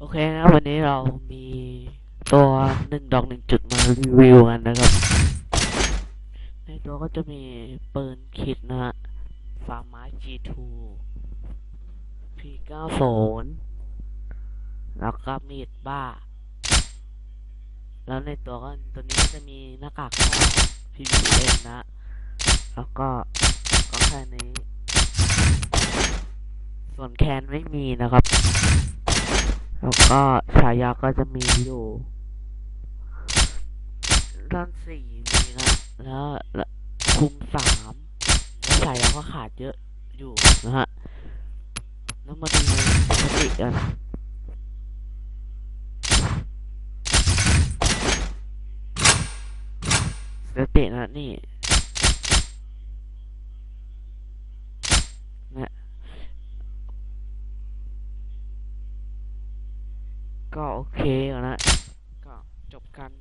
โอเคนะวันนี้เรามีตัว1 ดอก 1 จุดมารีวิวกันนะครับในตัวก็จะมีปืนคิดนะฮะฟาร์มา G2 P90 แล้วก็มีดบ้าแล้วในตัวก็ตัวนี้ก็จะมีหน้ากากทอง PVN นะแล้วก็แค่นี้ส่วนแคนไม่มีนะครับแล้วก็ฉายาก็จะมีอยู่ด้าน4มีนะแล้วคุม3แล้วฉายาก็ขาดเยอะอยู่นะฮะแล้วมาดูสถิติกันสถิตินะนี่นะก็โอเคนะก็จบกัน